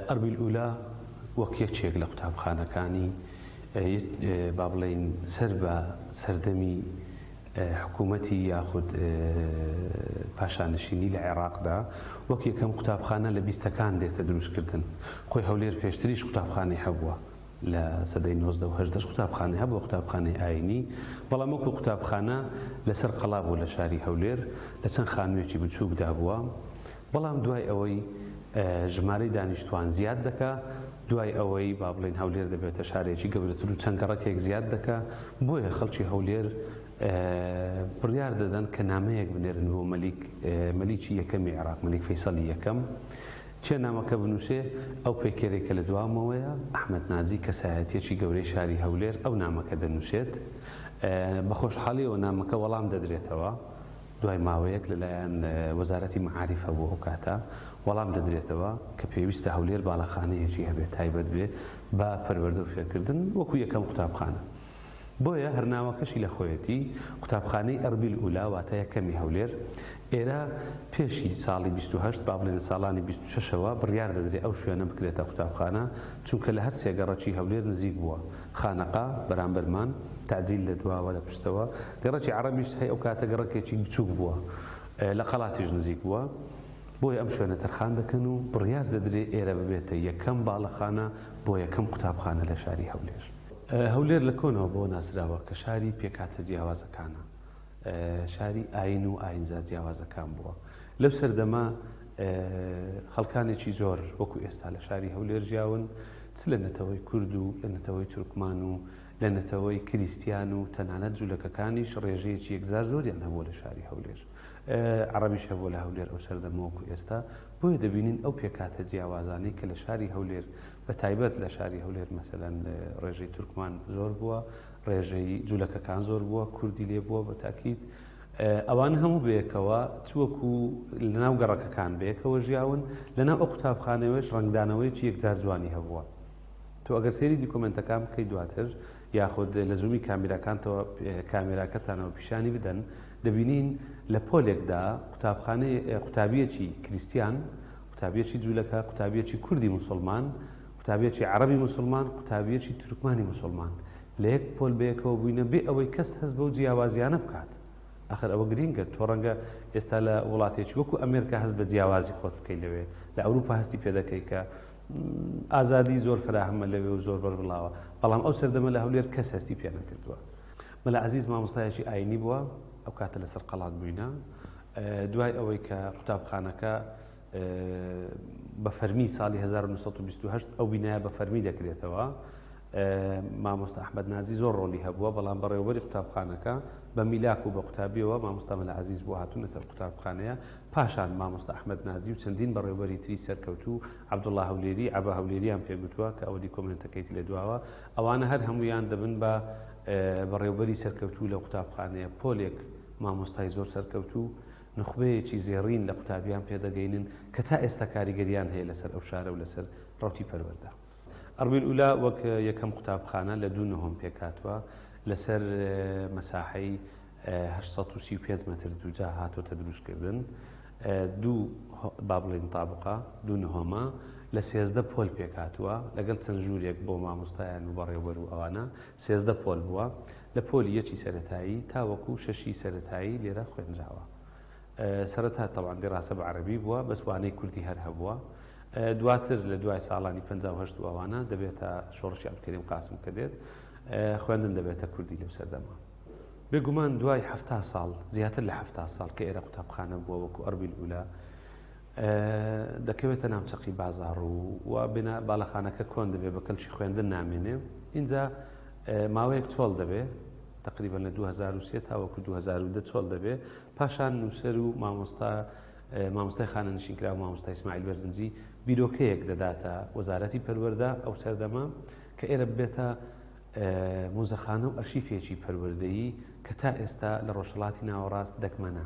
ئەربیل ئولا وەک یەکێک لە قوتابخانەکانی با بڵێین سەر بە سەردەمی حکوومەتی یاخود پاشانشینی لە عێراقدا وەک یەکەم قوتابخانە لە 20ەکان دێتە دروستکردن. خۆی هەولێر پێشتریش قوتابخانەی هەبووە لە سەدەی 1970 قوتابخانەی هەبووە، قوتابخانەی ئاینی، بەڵام وەکو قوتابخانە لەسەر قەڵا بوو لە شاری هەولێر لە چەند خانوویەکی بچووکدا بووە. بەڵام دوای ئەوەی ژمارەی دانیشتوان زیاد دەکا، دوای ئەوەی با بڵێن هەولێر دەبێتە شارێکی گەورەتر و چەند گەڕەکێک زیاد دەکا، بۆیە خەڵکی هەولێر بڕیار دەدەن کە نامەیەک بنێرن بۆ مەلیکی یەکەمی عێراق، مەلیک فەیسەڵی یەکەم، چێ نامەکە بنووسێ. ئەو پێکێرێکە لە دوامەوەیە ئەحمەد ناجی کەسایەتیەکی گەورەی شاری هەولێر ئەو نامەکە دەنووسێت. بە خۆشحاڵیەوە نامەکە وەڵام دەدرێتەوە، دوای ماوەیەک لەلایەن وەزارەتی مەعاریف هەبوو ئەو کاتە وەڵام دەدرێتەوە کە پێویستە هەولێر باڵەخانەیەکی هەبێت تایبەت بێ بە پەروەردە و فێرکردن وەکو یەکەم قوتابخانە. بۆیە هەرناوەکەشی لە خۆیەتی قوتابخانەی ئەربیل ئولا واتە یەکەمی هەولێر ئێرە پێشی ساڵی 28 با بڵێن ساڵانی 26ەوە بڕیار دەدرێت ئەو شوێنە بکرێتە قوتابخانە، چونکە لە هەر سێگەڕەکی هەولێر نزیک بووە. خانەقا بەرامبەرمان تعجیل لە دواوە لە پشتەوە، گەڕەکی عەرەبیش هەیە ئەو کاتە گەڕەکێکی بچووک بووە، لە قەڵاتیش نزیک بووە. بۆیە ئەم شوێنە تەرخان دەکەن و بڕیار دەدرێت ئێرە ببێتە یەکەم باڵەخانە بۆ یەکەم قوتابخانە لە شاری هەولێر. هەولێر لە کۆنەوە بۆ ناسراوە کە شاری پێکاتە جیاوازەکانە، شاری ئاین و ئاینزا جیاوازەکان بووە. لەو سەردەما خەڵکانێکی زۆر وەکو ئێستا لە شاری هەولێر ژیاون، چ لە نەتەوەی کورد و لە نەتەوەی تورکمان و لە نەتەوەی کریستیان و تەنانەت جوولەکەکانیش ڕێژەیەکی یەکجار زۆریان هەبووە لە شاری هەولێر. عەرەبیش هەبووە لە هەولێر ئەو سەردەما وەکو ئێستا. بۆیە دەبینین ئەو پێکاتە جیاوازانەی کە لە شاری هەولێر بە تایبەت لە شاری هەولێر مەسەلەن ڕێژەی تورکمان زۆر بووە، ڕێژەی جوولەکەکان زۆر بووە، کوردی لێ بووە بە تاکید. ئەوان هەموو بەیەکەوە چوەکو لەناو گەڕەکەکان بەیەکەوە ژیاون، لەناو ئەو قوتابخانەوەیش ڕەنگدانەوەیکی یەکجار جوانی هەبووە. تۆ ئەگەر سێری دیکۆمنتەکان بکەیت دواتر یاخود لە زوومی کامێراکانتەوە کامێراکەتانەوە پیشانی بدەن، دەبینین لە پۆلێکدا قوتابیەکی کریستیان، قوتابیەکی جوولەکە، قوتابیەکی کوردی موسڵمان، قوتابیەکی عەرەبی موسڵمان، قوتابیەکی تورکمانی موسڵمان لە یەک پۆل بەیەکەوە بووینە بێ ئەوەی کەس هەست بەو جیاوازیانە بکات. ئاخر ئەوە گرینگە، تۆ ڕەنگە ئێستا لە وڵاتێکی وەکو ئەمریکا هەست بە جیاوازی خۆت بکەیت لەوێ، لە ئەوروپا هەستی پێ دەکەیت کە ئازادی زۆر فراهەمە لەوێ و زۆر بەربڵاوە، بەڵام ئەو سەردەمە لە هەولێر کەس هەستی پێ نەکردووە. مەلا عەزیز مامۆستایەکی ئاینی بووە، ئەو کاتە لەسەر قەڵات بووینە. دوای ئەوەی کە قوتابخانەکە بە فەرمی ساڵی 1928 ئەو بینایە بە فەرمی دەکرێتەوە، مامۆستا ئەحمەد ناجی زۆر ڕۆلی هەبووە، بەڵام بەڕێوەبەری قوتابخانەکە بە میلاک و بە قوتابیەوە مامۆستا مەلا عەزیز بۆ هاتوونەتە قوتابخانەیە. پاشان مامۆستا ئەحمەد ناجی و چەندین بەڕێوەبەری تری سەرکەوتوو، عەبدوڵڵا هەولێری، عەبا هەولێریان پێگوتووە کە ئەوە دیکۆمنتەکەیتی لێ دواوە. ئەوانە هەر هەموویان دەبن بە بەڕێوەبەری سەرکەوتوو لە قوتابخانەیە. پۆلێک مامۆستای زۆر سەرکەوتوو، نخبەیەکی زێڕین لە قوتابیان پێدەگەینن کە تا ئێستا کاریگەریان هەیە لەسەر ئەو شارە و لەسەر ڕەوتی پەروەردە. ئەربیل ئولا وەک یەکەم قوتابخانە لە 2/9 پێکاتوە، لەسەر مەساحەی 835 مەتر دووجا هاتۆتە دروستکردن، دوو با بڵێن تابقە 2/9 لە 13 پۆل پێکاتوە، لەگەڵ چەند ژوورێک بۆ مامۆستایان و بەڕێوەبەر و ئەوانە 13 پۆل بووە. لە پۆلی یەکی سەرەتایی تاوەکو 6 سەرەتایی لێرە خوێنراوە. سەرەتا تەواان دیڕاسە بە عەرەبی بووە، بە سوانەی کوردی هەر هەبووە. دواتر لە دوای ساڵانی 58 و ئەوانە دەبێتە شۆڕشی عەبدولکەریم قاسم کە دێت، خوێندن دەبێتە کوردی لەو سەردەما. بێگومان دوای 70 ساڵ، زیاتر لە 70 ساڵ کە ئێرە قوتابخانە بووە وەکو ئەربیل ئولا، دەکەوێتە ناوچەقی بازاڕ و بێنە باڵەخانەکە کۆن دەبێت بە کەلکی خوێندن نامێنێ. اینجا ماوەیەک چۆڵ دەبێت، تقریبا لە 2003 تاوەکو 2010 چۆڵ دەبێت. پاشان نووسەر و مامۆستای خانەنشینکرا و مامۆستای ئیسماعیل بەرزنجی بیرۆکەیەک دەداتە وەزارەتی پەروەردە ئەو سەردەما کە ئێرە ببێتە مۆزەخانە و ئەرشیفێکی پەروەردەیی کە تا ئێستا لە ڕۆژهەڵاتی ناوەڕاست دەگمەنە.